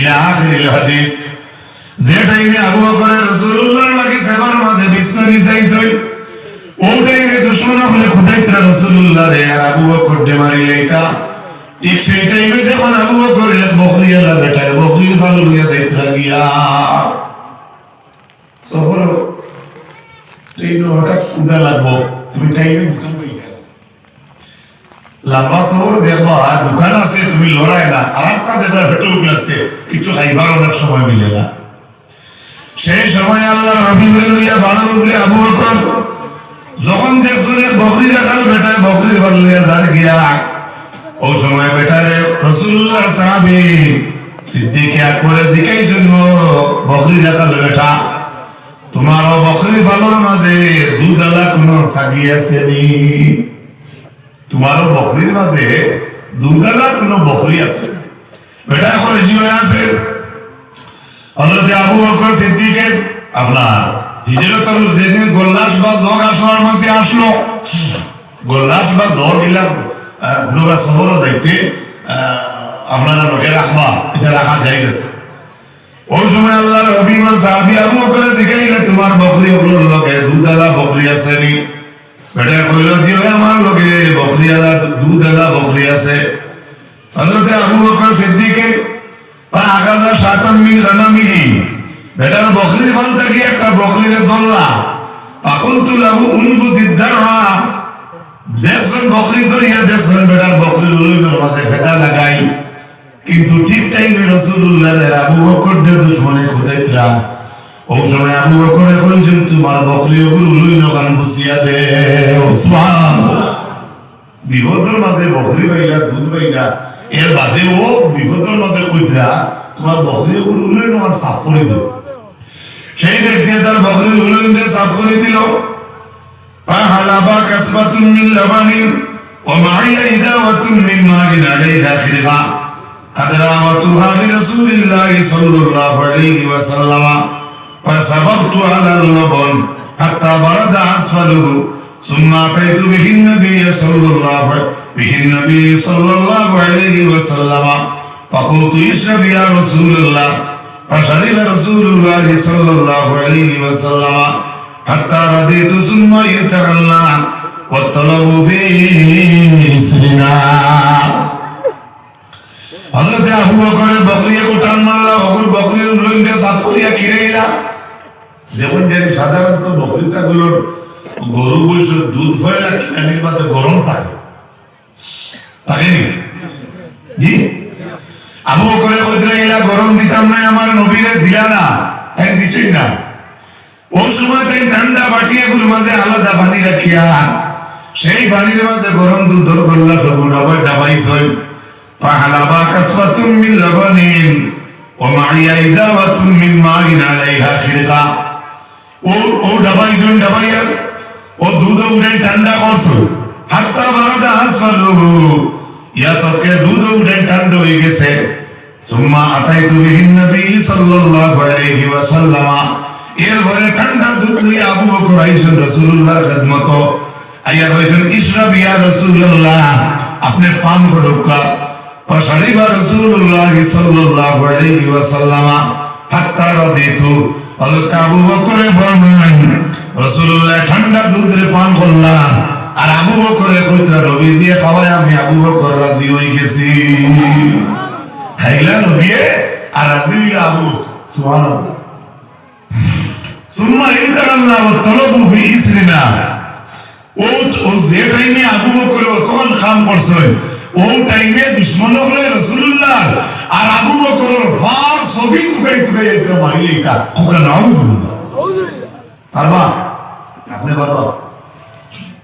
ইলা আখিরিল হাদিস। যে টাইমে আবু বকর রাসূলুল্লাহর লাগি সেবার মাঝে বিছানি যাইছই, ওই টাইমে দুশমন হলে খুদাইতরা রাসূলুল্লাহ রে আর আবু বকর ডে মারি লইতা। ঠিক সেই টাইমে যখন আবু বকর এক বকরিয়ালা বেটায় বকরির ফালু লইয়া যাইতরা গিয়া সফর ট্রেন হঠাৎ কুদা লাগবো, তুমি টাইমে দোকান হয়ে গেল লম্বা সফর দেখবা দোকান আছে, তুমি লড়াই না রাস্তা দেখবা পেট্রোল লাগছে, কিছু খাইবার অনেক সময় মিলে না। সেই সময় আল্লাহর হাবিবের লইয়া বাড়ার উপরে আবু বকর যখন দেখছেন বকরি রাখাল বেটায় বকরির ফাল লইয়া দাঁড় গিয়া, ওই সময় বেটারে রাসূলুল্লাহ সাহাবী সিদ্দিক আকবরে জিজ্ঞাসা বকরি রাখাল বেটা, তোমার বকরি ফালোর মাঝে দুধালা কোন ফাঁকি আছে নি? তোমার বকরির মাঝে দুধালা কোন বকরি আছে? বেটা এখন জিও আছে। হযরত আবু বকর সিদ্দিকের আপনার হিজরতের দিনে গোল্লাস বা জগ আসর মাঝে আসলো, গোল্লাস বা জগ গিলা ঘুরা শহরও যাইতে আপনারা লোকে রাখবা, এটা রাখা যায় গেছে। ওই সময় আল্লাহর হাবিব আর সাহাবী আবু বকর জিজ্ঞাসা, তোমার বকরি ওগুলোর লগে দুধালা বকরি আছে নি? বেটা কইল যে আমার লগে বকরিয়ালা দুধালা বকরি আছে। হযরত আবু বকর সিদ্দিকে আগাজা শাতাম মিন গানামিহি, বেটার বকরির ফাল থেকে একটা বকরিরে ধরলা, ফাকুলতু লাহু উনফুদিদ দারহা, দেখছেন বকরি ধরিয়া দেখছেন বেটার বকরির উলুনের মাঝে ফেদা লাগাই, কিন্তু ঠিক টাইমে রাসূলুল্লাহ এর আবু বকর দে দুশমনে খুদাইতরা। ওই সময় আবু বকরে কইছেন, তোমার বকরি ওগুলো উলুই নগান বুঝিয়া দে। সুবহানাল্লাহ। বিপদের মাঝে বকরি পাইলা দুধ পাইলা, এর বাদে ও বিপদের মাঝে কইতরা তোমার বকরি ওগুলো উলুই নগান সাফ করে দিল। সেই ব্যক্তি তার বকরির উলুইনকে সাফ করে দিল। ফাহালাবা কাসবাতুন মিন লাবানিন ওয়া মাইয়া ইদাওয়াতুন মিন মাইন আলাইহা খিরগা قدراوتها لرسول الله صلى الله عليه وسلم فسبقت على اللبن حتى برد أسفله ثم أتيت به النبي صلى الله عليه وسلم فقلت اشرب يا رسول الله فشرب رسول الله صلى الله عليه وسلم حتى رضيت ثم يتغلى والطلب في سرنا। হযরত আবু বকরের বকরিয়া গোটান মারলা, ওগুর বকরির উলুইনটা সাফ করিয়া কিরাইলা। যেমন যে সাধারণত বকরি ছাগলের গরু বৈশের দুধ হইলা কিনানির মাঝে গরম থাকে, থাকেনি? জি। আবু বকরে কইরা গরম দিতাম না, আমার নবীরে দিলা না, তাই দিছেন না। ওই সময় তাই ঠান্ডা বাটিয়ে গুর মাঝে আলাদা পানি রাখিয়া সেই পানির মাঝে গরম দুধ ধর করলা, সবু ডাবাইছই। فحلبا كسبة من لبن ومعي إداوة من ماء عليها خرقة। ও ডাবাইছুন, ডাবাইয়া ও দুধ উঠে ঠান্ডা করছো, হাত্তা বারাদা আসফালুহু, ইয়া তকে দুধ উঠে ঠান্ডা হয়ে গেছে। সুম্মা আতাইতু বিহিন নবী সাল্লাল্লাহু আলাইহি ওয়াসাল্লাম, এর ঘরে ঠান্ডা দুধ নিয়ে আবু বকর আইছেন রাসূলুল্লাহর খিদমত। আইয়া কইছেন, ইশরাব ইয়া রাসূলুল্লাহ, আপনি পান করুক। فشرب رسول الله صلى الله عليه وسلم حتى رضيت। হযরত আবু বকর ফরমান, রাসূলুল্লাহ ঠান্ডা দুধের পান করলাম, আর আবু বকর কইতরা নবীজি খাওয়ায় আমি আবু বকর রাজি হয়ে গেছি। খাইলা নবী আর রাজি হইলা আবু। সুবহানাল্লাহ। সুম্মা ইনতারাল্লাহ ওয়া তালাবু ফি ইসরিনা। ও যে টাইমে আবু বকর তখন কাম করছেন, ও টাইমে দুশমন হলে রাসূলুল্লাহ আর আবু বকরের ফার ছবি তুকাই এসে মারিলে কা কোকা নাউজুবিল্লাহ। পারবা? আপনি পারবা?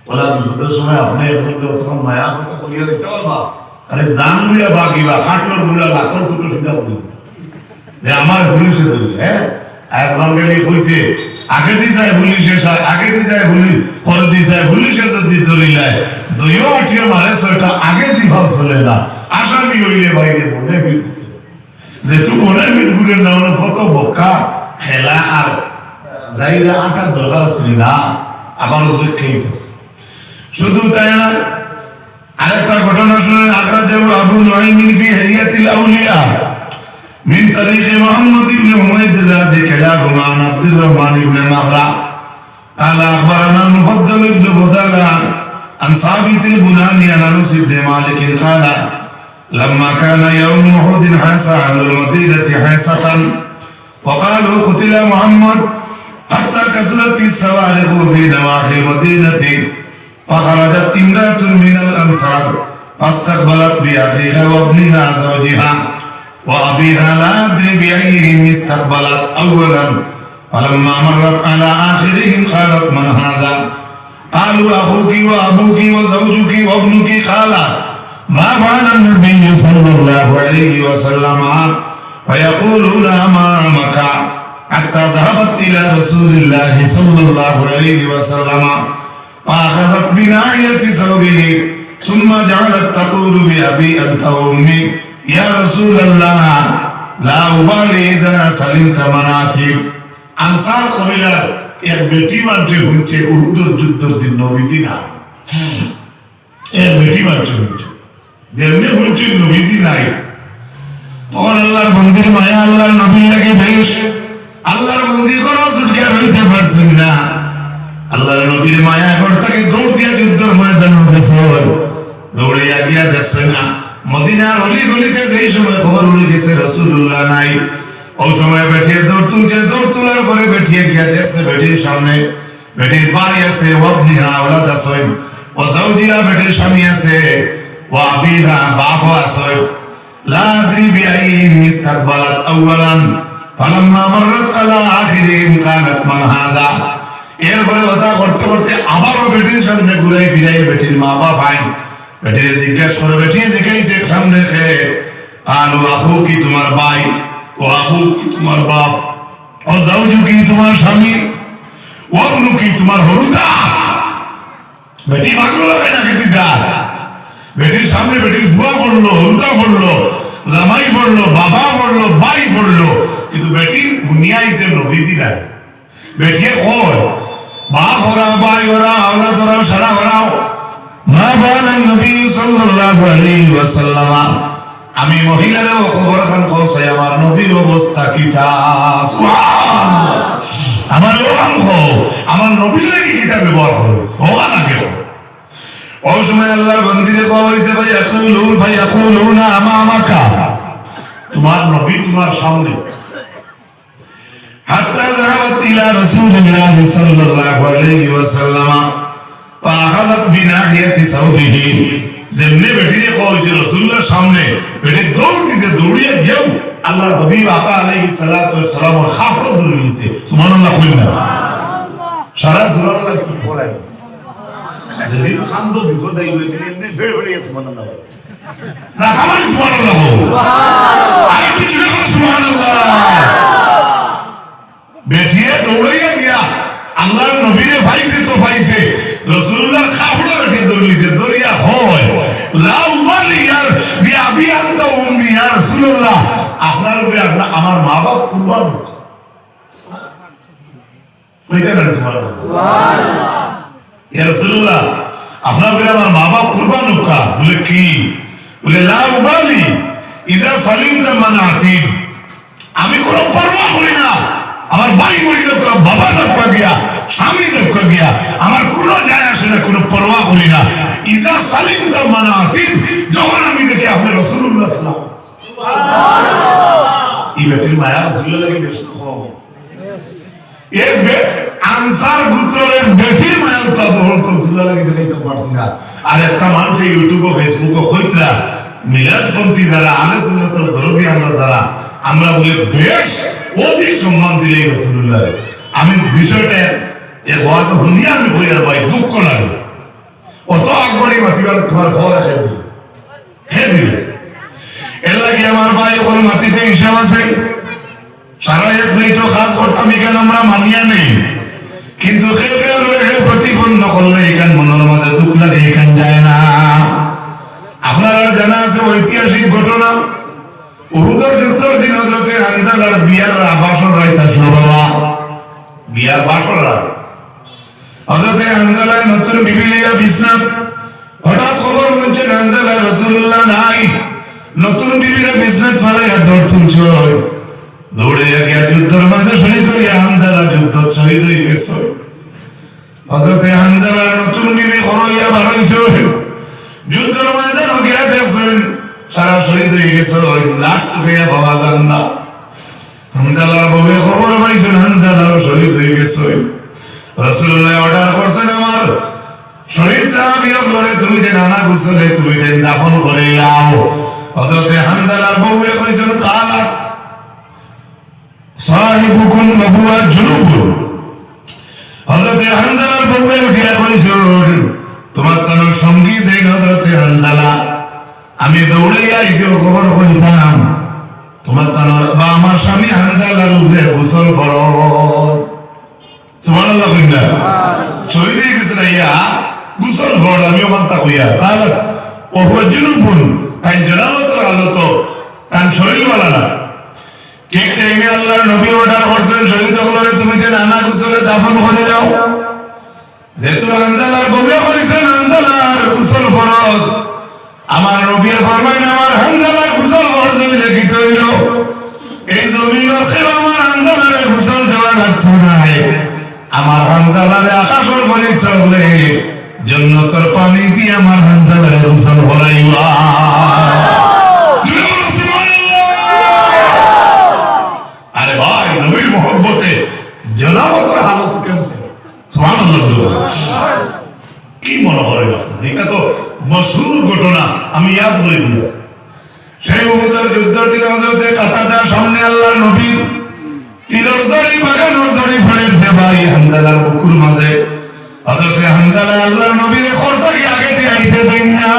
ওলা যুদ্ধের সময় আপনি তখন মায়া কথা বলিয়া দিতে পারবা? আরে জান লইয়া বাকিবা কাটলোর মুলা লাতর টুকরো সিধা বলি যে আমার পুলিশে ধরি। হ্যাঁ, এক বাঙালি কইছে আগে দি যায় পুলিশে, আগে দি যায় পুলিশ, পরে দি যায় পুলিশে যদি ধরিলে দুইও আঠিয়া মারে ছয়টা, আগে দি ভাব চলে না। আসামি হইলে বাইরে বলে যে তুই মনে মিট ঘুরে না, কত বকা খেলা আর যাইরা আটার দরকার ছিল না, আমার উপরে খেয়েছিস। শুধু তাই না, আরেকটা ঘটনা শুনেন। আখরাজাহু আবু নুআইম ফি হিলিয়াতিল আউলিয়া, من طريق محمد بن حميد الرازي كلاهما عن عبد الرحمن بن مهرة قال أخبرنا المفضل بن فضالة عن ثابت البناني عن أنس بن مالك قال لما كان يوم أحد حاس أهل المدينة حاسة وقالوا قتل محمد حتى كسرت الصواريخ في نواحي المدينة فخرجت امرأة من الأنصار فاستقبلت بأخيها وابنها زوجها وأبيها لا أدري بأيهم استقبلت أولا فلما مرت على آخرهم قالت من هذا؟ قالوا أخوك وأبوك وزوجك وابنك. قالت ما فعل النبي صلى الله عليه وسلم فيقولون أمامك حتى ذهبت إلى رسول الله صلى الله عليه وسلم فأخذت بناحية ثوبه ثم جعلت تقول بأبي أنت وأمي يا رسول الله لا أبالي إذا سلمت مناطق. আনসার কবিলার এক বেটি মানছে হচ্ছে উহুদের যুদ্ধের দিন নবীজি না এক বেটি মানছে হচ্ছে যেমনি হচ্ছে নবীজি নাই তখন আল্লাহর বন্দির মায়া আল্লাহর নবীর লাগে বেশ আল্লাহর বন্দি করো ছুটকিয়া রইতে পারছেন না আল্লাহর নবীর মায়া করতাকে দৌড় দিয়া যুদ্ধের ময়দানে গেছে দৌড়ে গিয়া যাচ্ছেন না মদিনার অলি গলিতে যেই সময় খবর উড়ে গেছে রাসূলুল্লাহ নাই ওই সময় বেঠিয়ে দৌড় তুলছে দৌড় তোলার পরে বেঠিয়ে গিয়া দেখছে বেটির সামনে বেটির ভাই আছে ওয়াবনিহা আওলাদ আছে ও জাওজিহা বেটির স্বামী আছে ও আবিহা বাপ আছে লা আদরি বিআইহিম ইস্তাকবালাত আওয়ালান ফালাম্মা মাররাত আলা আখিরিহিম কালাত মান হাযা। এরপরে কথা করতে করতে আবারও বেটির সামনে ঘুরাই ফিরাই বেটির মা বাপ আইন বেটিরে জিজ্ঞাসা করে বেটি জিজ্ঞাসা সামনে খেয়ে আলু আহু কি তোমার ভাই ও আবু কি তোমার বাপ ও জাওজু কি তোমার স্বামী ও আবনু কি তোমার হরুদা। বেটি ভাগ্য লাগে না খেতে যা বেটির সামনে বেটির ফুয়া পড়লো হরুদা পড়লো জামাই পড়লো বাবা পড়লো ভাই পড়লো কিন্তু বেটির দুনিয়ায় যে নবীজি নাই বেটিয়ে কয় বাপ ওরা ভাই ওরা আওলাদ ওরা সারা ওরাও মা বলেন নবী সাল্লাল্লাহু আলাইহি ওয়াসাল্লাম আমি মহিলারে খবর খান কইছে আমার নবীর অবস্থা কি তা সুবহানাল্লাহ আমার অঙ্গ আমার নবীর লাগি কিটা ব্যবহার করেছে হোগা না কেউ ওই সময় আল্লাহর বন্দিরে কইছে ভাই ইয়াকুলুনা আমামাকা তোমার নবী তোমার সামনে হাত্তা যাহাবাত ইলা রাসূলিল্লাহ সাল্লাল্লাহু আলাইহি ওয়াসাল্লাম ফাআখাযাত বিনাহিয়াতি সাওবিহি যেমনি বেটিরে কইছে রাসূলুল্লাহর সামনে বেটি দৌড় দিছে দৌড়িয়ে গেল আল্লাহর হাবিব আকা আলাইহিস সালাতু ওয়াস সালাম খাফর দৌড় দিছে সুবহানাল্লাহ কইনা সারা সুবহানাল্লাহ কি পড়ায় যদি খান্দ বিপদ আইবে এমনি ফেড় ফেড়ে সুবহানাল্লাহ না আমার সুবহানাল্লাহ সুবহানাল্লাহ আর কি জুড়ে সুবহানাল্লাহ বেটিয়ে দৌড়াইয়া গিয়া আল্লাহর নবীরে পাইছে তো পাইছে রাসূলুল্লাহর খাফড়া বেটি দৌড়িছে দরিয়া হয় লা উবালি ইয়ার বিআবি আনতা উম্মি ইয়া রাসূলুল্লাহ আপনার উপরে আমার মা বাপ কুরবান কইতে না সুবহানাল্লাহ ইয়া রাসূলুল্লাহ আপনার উপরে আমার মা বাপ কুরবান হোকা বলে কি বলে লা উবালি ইযা সালিমতা মানাতি আমি কোনো পরোয়া করি না আমার ভাই মরে যাক বাবা যাক গিয়া স্বামী যাক গিয়া আমার কোনো যায় আসে না কোনো পরোয়া করি না ইজা সালিমতা মানাতিন যখন আমি দেখি আপনি রাসূলুল্লাহ সাল্লাল্লাহু আলাইহি সুবহানাল্লাহ ইবেটির মায়া রাসূলুল্লাহ লাগি বেশ কম এক বে আনসার গোত্রের বেটির মায়া তো বহুত রাসূলুল্লাহ লাগি দেখাইতে পারছ না আর একটা মানুষ ইউটিউবে ফেসবুকে কইতরা মিলাদপন্থী যারা আহলে সুন্নাতের দরদি আমরা যারা আমরা বলি বেশ অধিক সম্মান দিলে রাসূলুল্লাহ আমি বিষয়টা এক ওয়াজ শুনিয়া আমি কই আর ভাই দুঃখ লাগে অত আকবরী মাতিবার তোমার ভয় আছে হে দিলে এর লাগে আমার ভাই ওর মাটিতে হিসাব আছে সারা এক মিনিটও কাজ করতাম এখানে আমরা মানিয়া নেই কিন্তু প্রতিপন্ন করলে এখান মনের মাঝে দুঃখ লাগে এখান যায় না। আপনারা জানা আছে ঐতিহাসিক ঘটনা উহুদের যুদ্ধের দিন হযরতে হানজালার বিয়ার বাসর রাইতা বাবা বিয়ার বাসর রাত হযরতে হানজালা নতুন বিবি লিয়া বিছনাত হঠাৎ খবর শুনছেন হানজালা রাসূলুল্লাহ নাই নতুন বিবিরা বিছনাত ফালাইয়া দৌড় তুলছে হইছ দৌড়ে গিয়া যুদ্ধের মাঝে শহীদ হইয়া হামজালা যুদ্ধ শহীদ হয়ে গেছ হযরতে হামজালার নতুন বিবি হইয়া বার হইছ যুদ্ধের মাঝে গিয়া দেখছেন সারা শহীদ হয়ে গেছ লাশ হইয়া পাওয়া যান না হামজালার বউয়ে খবর পাইছেন হামজালারও শহীদ হয়ে গেছ রাসূলুল্লাহ অর্ডার করছেন আমার শহীদ সাহাবীগুলোরে তুমি যে নানা গোসলে তুমি যে দাফন করে যাও হযরতে হামজালার বউয়ে কইছেন কালা সাহিবুকুম হুয়া জুনুব হযরতে হামজালার বউয়ে উঠিয়া কইছেন তোমার তার সঙ্গী যে হযরতে হামজালা আমি দৌড়ে আইছি খবর কইতাম তোমার তার বা আমার স্বামী হামজালার উপরে গোসল ফরজ সুবহানাল্লাহ কইনা শহীদ হয়ে গেছে না ইয়া গোসল ফরজ আমিও মানতা কইয়া কালা ও হুয়া জুনুবুন তাই জনাবতের হালত তার শরীর বলা না ঠিক টাইমে আল্লাহর নবী অর্ডার করছেন শহীদ হলে তুমি যে নানা গোসলে দাফন করে যাও যেহেতু হামজালার বউয়ে করেছেন হামজালার গোসল ফরজ আমার নবী ফরমাইন আমার হামজালার গোসল ফরজ হইলে কি হইল এই জমিনের খেলা আমার হামজালার গোসল দেওয়া লাগতো না আমার হামজালারে আকাশের পানি চললে জান্নাতের পানি দিয়ে আমার হামজালারে গোসল করাইবা আরে ভাই নবীর মোহব্বতে জনাবতের হালত কেমন সুবহানাল্লাহ কি মনে হয় না এটা তো মশহুর ঘটনা আমি ইয়াদ করে দিই সেই উহুদের যুদ্ধের দিন হযরতে কাতাদার সামনে আল্লাহর নবী তীরের দড়ি বাগানোর দড়ি ফেলে দেবাই হামজালার বুকুর মাঝে হযরতে হামজালা আল্লাহর নবীর খরতাকে আগে দিয়ে আইতে দেন না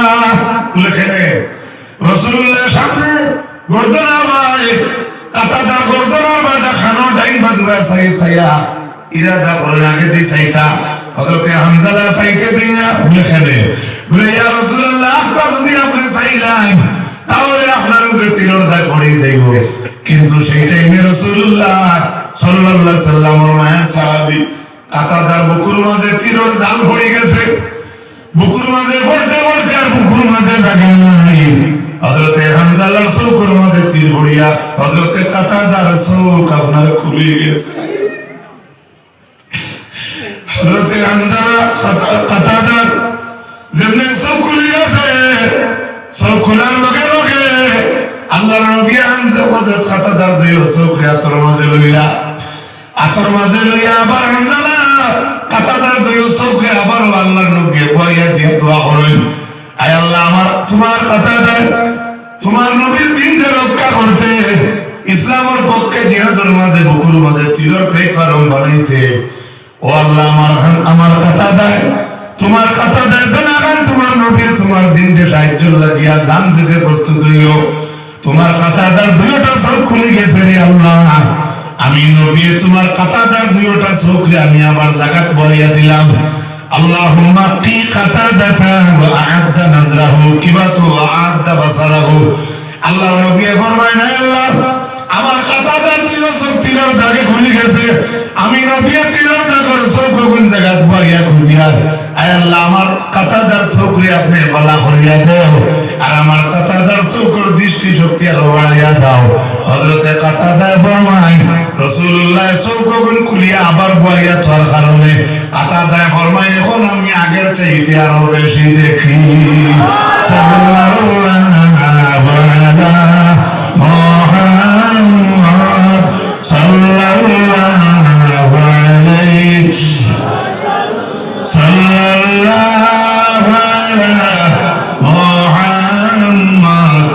লেখেনে রাসূলুল্লাহ সামনে গর্দনা ভাই কাতাদার গর্দনার বাটা খানো ডাইন বাজুরা সাইয়া ইরাদা করে আগে দিয়ে সাইতা হযরতে হামজালা সাইকে দেন না লেখেনে বলে ইয়া রাসূলুল্লাহ আপনার যদি আপনি চাইলেন তাহলে আপনার উপরে তীরের দাগ পড়ে যাইব কিন্তু সেই টাইমে রাসূলুল্লাহ সাল্লাল্লাহু আলাইহি সাল্লামের মায়ের সাহাবী কাতাদার বুকুর মাঝে তীরের জাল পড়ে গেছে বুকুর মাঝে পড়তে পড়তে আর বুকুর মাঝে জায়গা নাই হযরতে হামজালার চোখের মাঝে তীর পড়িয়া হযরতে কাতাদার চোখ আপনার খুলে গেছে হযরতে হামজালা কাতাদার যেমনি চোখ খুলে গেছে চোখ খোলার লগে লগে আল্লাহর নবী হযরত কাতাদার দুই চোখ আতর মাঝে লইয়া আবার হামজালা কাতাদার দুই চোখে আবার আল্লাহর নবী বইয়া দিয়ে দোয়া করেন আয় আল্লাহ আমার তোমার কাতাদার তোমার নবীর দিনকে রক্ষা করতে ইসলামের পক্ষে জিহাদের মাঝে বুকুর মাঝে তীরের প্লেটফর্ম বানাইছে ও আল্লাহ আমার কাতাদার তোমার কাতাদার জানাগান তোমার নবীর তোমার দিনকে সাহায্য লাগিয়া দান দিতে প্রস্তুত হইল তোমার কাতাদার দুইটা চোখ খুলে গেছে রে আল্লাহ আমি নবী তোমার কাতাদার দুইটা চোখে আমি আবার যাকাত বইয়া দিলাম আল্লাহুম্মা কি কাতাদাতা ওয়া আ'adda নাজরাহু কিবাতু ওয়া আ'adda বাসারাহু আল্লাহ নবী ফরমায় আল্লাহ আমার কাতাদার দুইটা চোখ তীরের দাগে খুলে গেছে আমি নবী তীরের দাগের চোখ কোন জায়গায় বইয়া খুঁজিয়া আয় আল্লাহ আমার কাতাদার চোখে আপনি ভালো করিয়া দাও আর আমার কাতাদার চোখের দৃষ্টি শক্তি আরো বাড়াইয়া দাও হযরতে কাতাদা ফরমায় রাসূলুল্লাহ চোখগুন খুলিয়া আবার বইয়া তোর কারণে কাতাদা ফরমায় এখন আমি আগের চাইতে আরো বেশি দেখি সাল্লাল্লাহু মুহাম্মদ সাল্লাল্লাহু আলাইহি সাল্লাল্লাহু মুহাম্মদ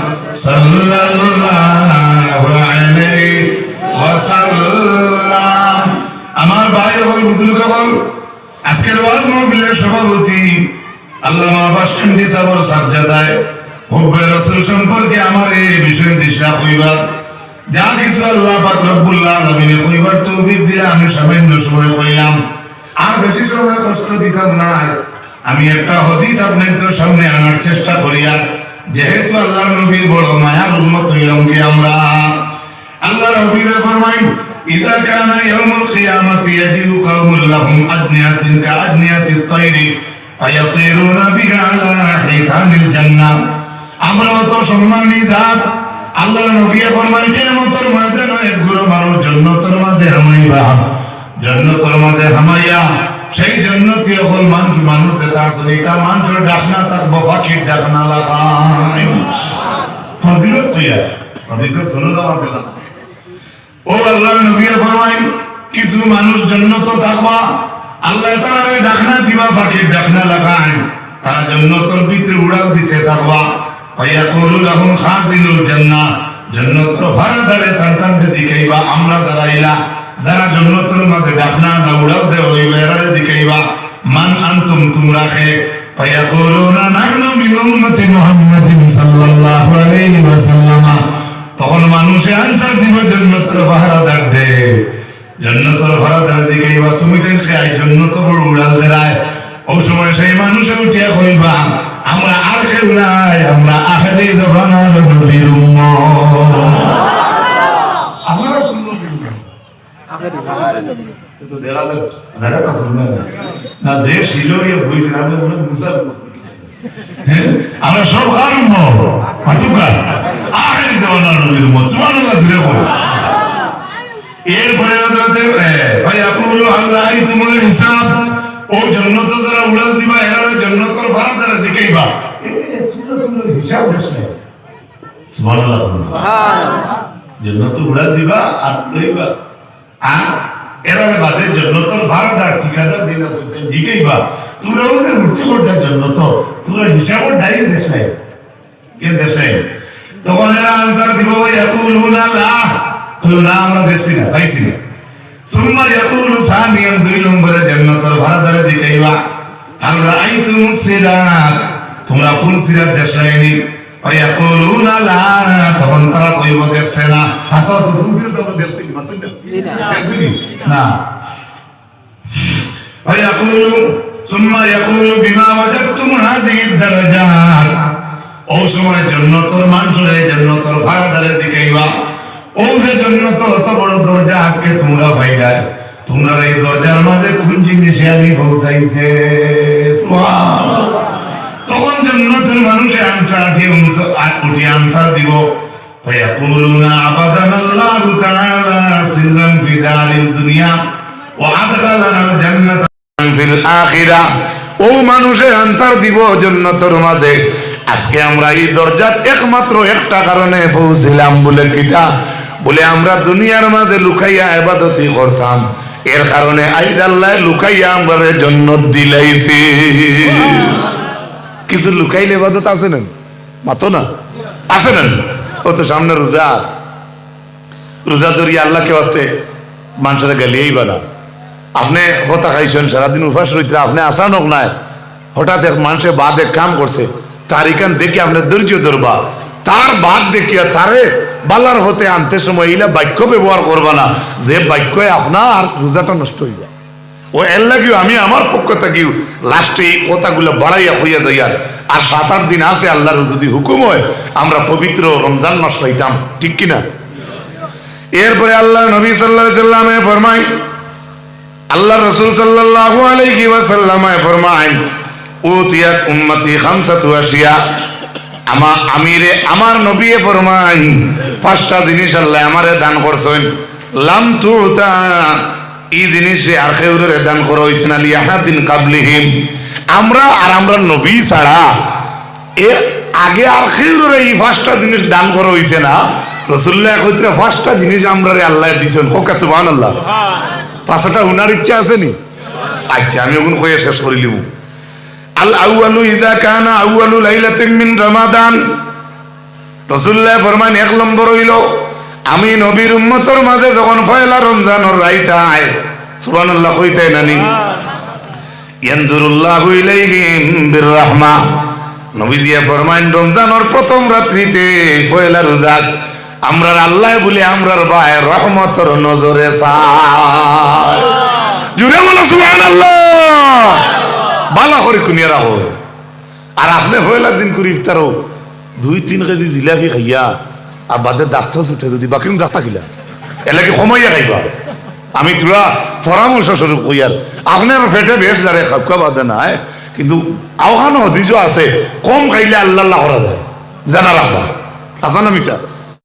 সাল্লাল্লাহু আলাইহি ওয়াসাল্লাম আমার ভাই হল বুজুর্গ হল আজকের ওয়াজ মাহফিলের সভাপতি আল্লামা বাসকান্দি সাবর সাজ্জাদায় হুব্বে রাসূল সম্পর্কে আমার এই বিষয়ে দিশা কইবার যা কিছু আল্লাহ পাক রব্বুল আলামিন কইবার তৌফিক দিলে আমি সামান্য সময় কইলাম আর বেশি সময় কষ্ট দিতাম না আমি একটা হাদিস আপনাদের সামনে আনার চেষ্টা করি আর যেহেতু আল্লাহর নবীর বড় মায়ার উম্মত হইলাম কি আমরা আল্লাহর নবী ফরমায়েন ইযা কানা ইয়াউমুল কিয়ামাতি ইয়াজিউ কওমুল লাহুম আদনিয়াতিন কাআদনিয়াতিত তায়রি ফায়াতিরুনা বিহা আলা হিতানিল জান্নাহ আমরা তো সম্মানী জাত আল্লাহ নবী ফরমান কিয়ামতের ময়দানে একগুলো মানুষ জান্নাতের মাঝে হামাইবা জান্নাতের মাঝে হামাইয়া সেই জান্নাতি হল মানুষ যেটা আছে তা মানুষের ডাকনা থাকবো পাখির ডাকনা লাগাই ফজিলত হইয়া হাদিসে শুনে যাওয়া গেল ও আল্লাহ নবী ফরমান কিছু মানুষ জান্নাত থাকবা আল্লাহ তাআলা ডাকনা দিবা পাখির ডাকনা লাগাই তারা জান্নাতের ভিতরে উড়াল দিতে থাকবা ফায়াকুলু লাহুম খাজিনুল জান্নাহ জান্নাতের ফারাদারে তান্তানতে জিকাইবা আমরা যারা ইলা যারা জান্নাতের মাঝে ডাকনা না উড়াল দে হইবে এরা জিকাইবা মান আনতুম তোমরা কে ফায়াকুলুনা নাহনু মিন উম্মতি মুহাম্মাদিন সাল্লাল্লাহু আলাইহি ওয়াসাল্লাম তখন মানুষে আনসার দিব জান্নাতের ফারাদার দে জান্নাতের ফারাদার জিকাইবা তুমি দেন খাই জান্নাতের উড়াল দেরায় ওই সময় সেই মানুষে উঠিয়া কইবা আমরা আর কেউ নাই আমরা আখেরি জামানার নবীর উম্মত আমরা কোন নবীর উম্মত আখেরি তো দেখা যায় যারা কাছে না যে শিলোরিয়া বইছে না মুসা আমরা সব কার উম্মত মাতুকার আখেরি জামানার নবীর উম্মত সুবহানাল্লাহ জুড়ে বল এরপরে হযরতে ভাই আকুলু আল্লাহ তুমুল হিসাব ও জান্নাত যারা উড়াল দিবা এরা জান্নাতের ফারাদারে জিকাইবা তুলো হিসাব দেশে সুবহানাল্লাহ জান্নাত উড়াল দিবা আর লইবা আর এরা বাদে জান্নাতের ফারাদার ঠিকাদার দিনা জিকাইবা তোমরা ওদের উঠতে করতে জান্নাত তোমরা হিসাব ডাই দেশে কে দেশে তখন এরা আনসার দিব ভাই ইয়াকুলুনা লা তো না আমরা দেখছি না পাইছি না সুম্মা ইয়াকুলু সানিয়ান দুই নম্বরে জান্নাতের ফারাদারে জিকাইবা হাল রাআইতুম সিরাত তোমরা কোন সিরাত দেখায়নি ইয়াকুলুনা লা তখন তারা কইব দেখছে না হাসা তো দুদিন তোমরা দেখছি কি মাত্র দেখছি না ইয়াকুলু সুম্মা ইয়াকুলু বিমা ওয়াজাদতুম হাযিহি দারাজাত ও সময় জান্নাতের মানুষরে জান্নাতের ফারাদারে জিকাইবা ও যে জান্নাত অত বড় দরজা আজকে তোমরা ভাইরা তোমরা এই দরজার মাঝে কোন জিনিসে আমি পৌঁছাইছে সুবহানাল্লাহ তখন জান্নাতের মানুষে উঠে আনসার দিব ফায়াকুলুনা আবাদানা আল্লাহু তাআলা সিররান ফি দারিদ দুনিয়া ওয়া আদখালানা জান্নাতা ফিল আখিরাহ ও মানুষে আনসার দিব জান্নাতের মাঝে আজকে আমরা এই দরজাত একমাত্র একটা কারণে পৌঁছিলাম বলে কিটা বলে আমরা দুনিয়ার মাঝে লুকাইয়া ইবাদতি করতাম এর কারণে আইজ আল্লাহ লুকাইয়া আমাদের জান্নাত দিলাইছে কিছু লুকাইলে ইবাদত আছে না মাতো না আছে না ও তো সামনে রোজা ধরি আল্লাহকে ওয়াস্তে মানুষের গালিয়েই বানা আপনি হতা খাইছেন সারাদিন উপাস রইতে আপনি আসানক নাই হঠাৎ এক মানুষে বাদ এক কাম করছে তারিখান দেখে আপনার ধৈর্য ধরবা তার বাদ দেখিয়া তারে বালার হতে আনতে সময় ইলা বাক্য ব্যবহার করবা না যে বাক্যে আপনার রোজাটা নষ্ট হয়ে যায় ও এর লাগিও আমি আমার পক্ষ থেকেও লাস্টে এই কথাগুলো বাড়াইয়া হইয়া যাই আর 7-8 দিন আছে আল্লাহর যদি হুকুম হয় আমরা পবিত্র রমজান মাস পাইতাম ঠিক কিনা এরপরে আল্লাহ নবী সাল্লাল্লাহু আলাইহি সাল্লামে ফরমায় আল্লাহ রাসূল সাল্লাল্লাহু আলাইহি ওয়াসাল্লামে ফরমায় উতিয়াত উম্মতি খামসাতু আশিয়া আমার নবী ফরমান 5টা জিনিস আল্লাহ আমারে দান করছেন লাম তুতা এই জিনিসে আর কেউরে দান করা হইছে না লিয়াহাদিন কাবলিহিম আমরা নবী ছাড়া এর আগে আর কেউরে এই 5টা জিনিস দান করা হইছে না রাসূলুল্লাহ কইতে 5টা জিনিস আমরারে আল্লাহ দিয়েছেন ওকে সুবহানাল্লাহ 5টা হুনার ইচ্ছা আছে নি আচ্ছা আমি ওগুন কইয়া শেষ করি লিবো আল আউয়ালু ইজা কানা আউয়ালু লাইলাতিন মিন রমাদান রাসূলুল্লাহ ফরমান 1 নম্বর হইল আমি নবীর উম্মতের মাঝে যখন পয়লা রমজানের রাত আয় সুবহানাল্লাহ কইতে নানি ইয়ানজুরুল্লাহু ইলাইহিম বিররহমা নবীজি ফরমান রমজানের প্রথম রাত্রিতে পয়লা রোজা আমরার আল্লাহ বলে আমরার ভাই রহমতের নজরে চায় জুড়ে বলো সুবহানাল্লাহ বালা করে কুনিয়া রাখো আর আপনি পয়লার দিন করে ইফতারও 2-3 কেজি জিলাপি খাইয়া আর বাদে দাস্ত ছুটে যদি বাকি রাস্তা কিলা এলাকে সময় খাইবা আমি তোরা পরামর্শ স্বরূপ কইয়ার আপনার পেটে বেশ যারে খাওয়া বাদে নাই কিন্তু আওখানো হদিস আছে কম খাইলে আল্লাহ করা যায় জানা রাখবা আসানা মিছা